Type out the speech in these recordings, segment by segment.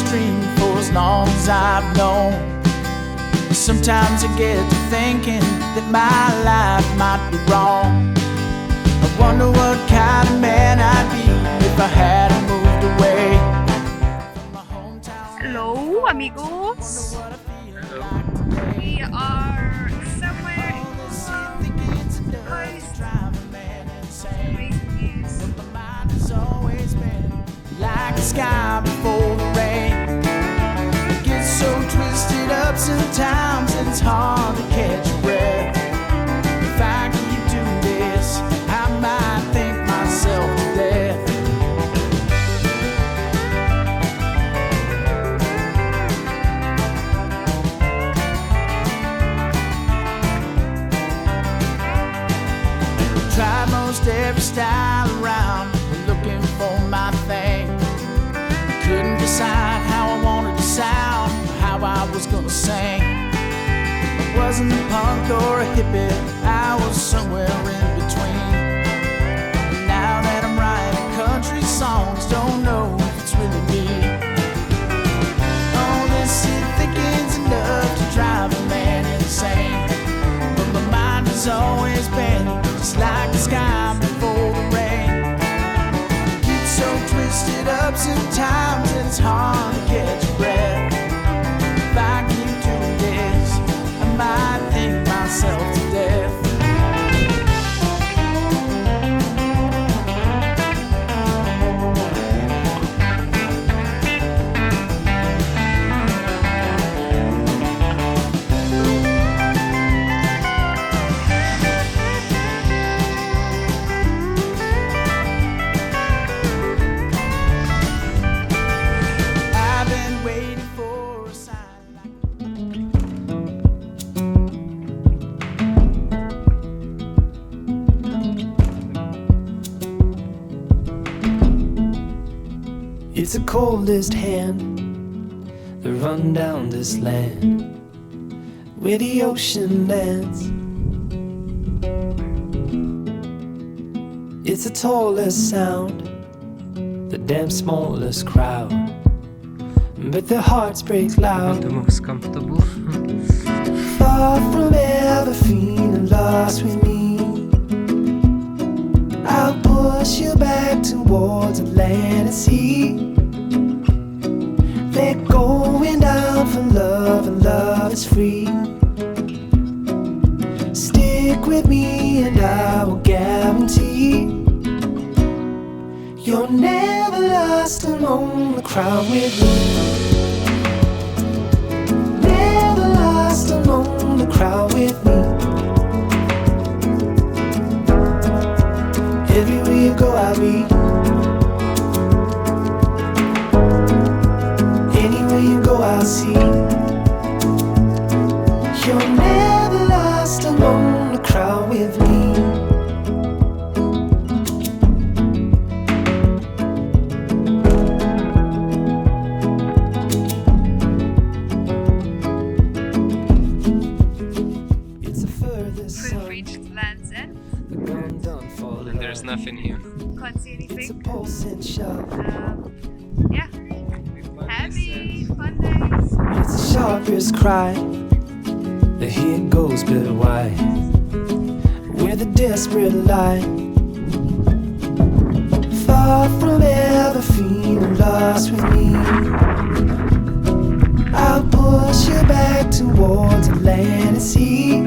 stream for as long as I've known. Sometimes I get to thinking that my life might be wrong. I wonder what kind of man I'd be if I hadn't moved away from my hometown. Hello, amigos. We are somewhere in Cornwall. Like the sky before the rain, it gets so twisted up sometimes it's hard to catch your breath. If I keep doing this, I might think myself to death. Tried most every style around, looking for my thing. Couldn't decide how I wanted to sound, how I was gonna sing. I wasn't a punk or a hippie, I was somewhere in between. And now that I'm writing country songs, don't know if it's really me. All this thinking's enough to drive a man insane. But my mind has always been just like the sky before the rain. So twisted up sometimes it's hard to catch your breath. If I keep doing this, I might think myself to death. It's the coldest hand that run down this land where the ocean lands. It's the tallest sound, the damn smallest crowd, but their hearts break loud. The most comfortable. Far from ever feeling lost with me, I'll push you back towards the land and sea. They're going down for love, and love is free. Stick with me and I will guarantee you're never lost among the crowd with me. Never lost among the crowd with me. Everywhere you go I'll be. Anywhere you go I'll see. You're never lost among the crowd with me. It's the furthest We've sun, reached Land's End. And there's nothing here. Can't see It's a anything. pulse and shove. Yeah. Happy fun days. It's the sharpest cry. The heat goes but why? Where the desperate lie. Far from ever feeling lost with me, I'll push you back towards the land and sea.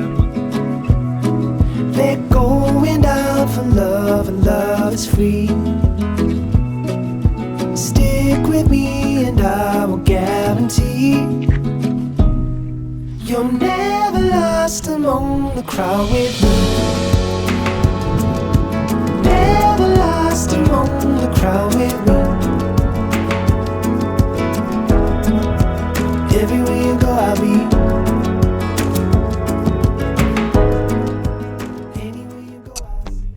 They're going down for love, and love is free. Stick with me and I will guarantee you're never lost among the crowd with me. Never lost among the crowd with me. Everywhere you go I'll be. Anywhere you go I'll see.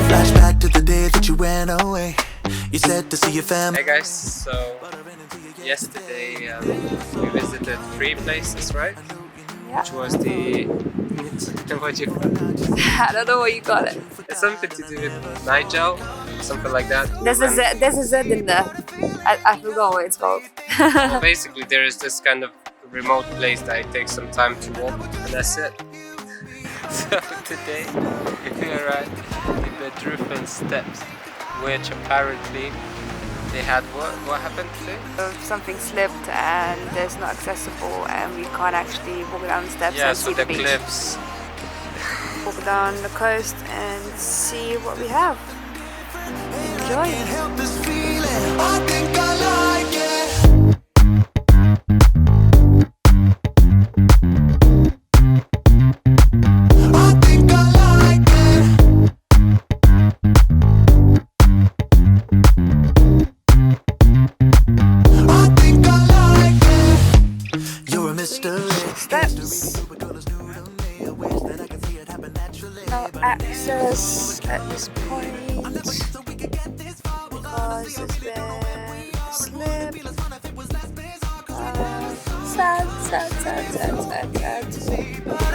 Flashback to the day that you went away. You said to see your family. Hey guys, so yesterday we visited 3 places, right? Yeah. which was the what do you call it? I don't know what you call it. It's something to do with Nigel, something like that. There's a And- Z, there's a Z in there. I forgot what it's called. well, basically, there is this kind of remote place that it takes some time to walk, and that's it. So today we arrived in the Drufen Steps, which apparently they had what happened today? Something slipped and it's not accessible and we can't actually walk down the steps Yeah, and so see the the beach. cliffs. Walk down the coast and see what we have. Enjoy. Help this feeling. I think I like it. I think I like it. I think I like it. You're a mystery. Steps. No access at this point because it's been a slip. Sad.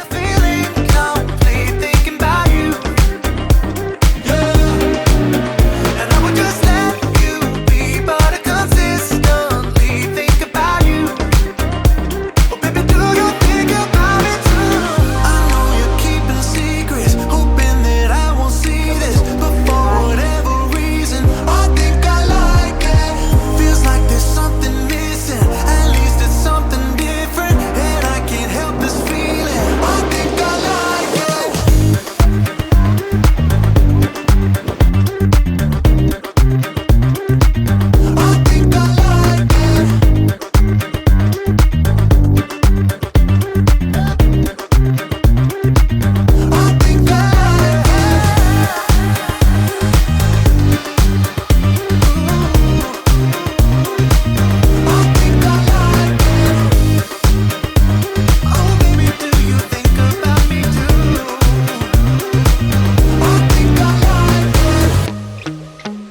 Feeling complete thinking about you. And I would just let you be, but I consistently think about you. Oh baby, do you think about me too? I know you're keeping secrets, hoping that I won't see this, but for whatever reason, I think I like it. Feels like there's something missing, at least it's something different, and I can't help this feeling. I think I like it. I think I like it. I think I like it. Oh baby, do you think about me too? I think I like it.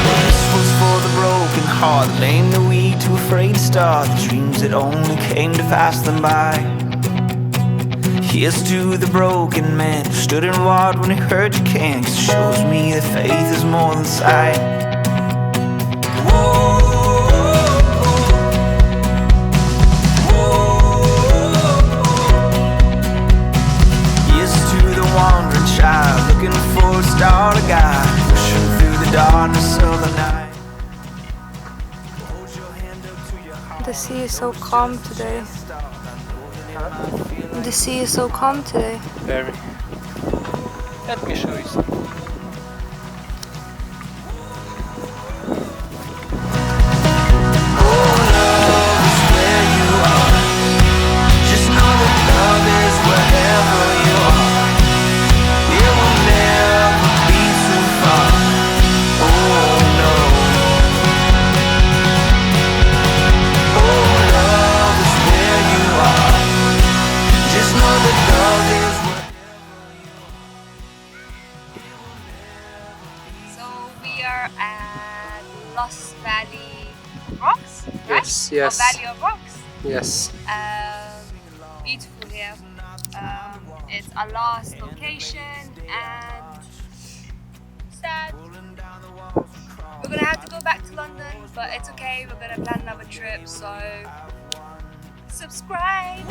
This was for the broken heart, the lame, the weak, too afraid to start, the dreams that only came to pass them by. Here's to the broken man who stood and walked when he heard you can, 'cause it shows me that faith is more than sight. Here's to the wandering child looking for a star to guide, pushing through the darkness of the night. Hold your hand up to your heart. The sea is so calm today. The sea is so calm today. Very. Let me show you something. Just know that love is wherever you are. It will never be too far. Oh no. Oh, love is where you are. Just know that love is So we are at Lost Valley Rocks, right? Yes, yes. Or Valley of Rocks. Yes. Beautiful here. It's our last location and sad. We're gonna have to go back to London, but it's okay. We're gonna plan another trip, so subscribe.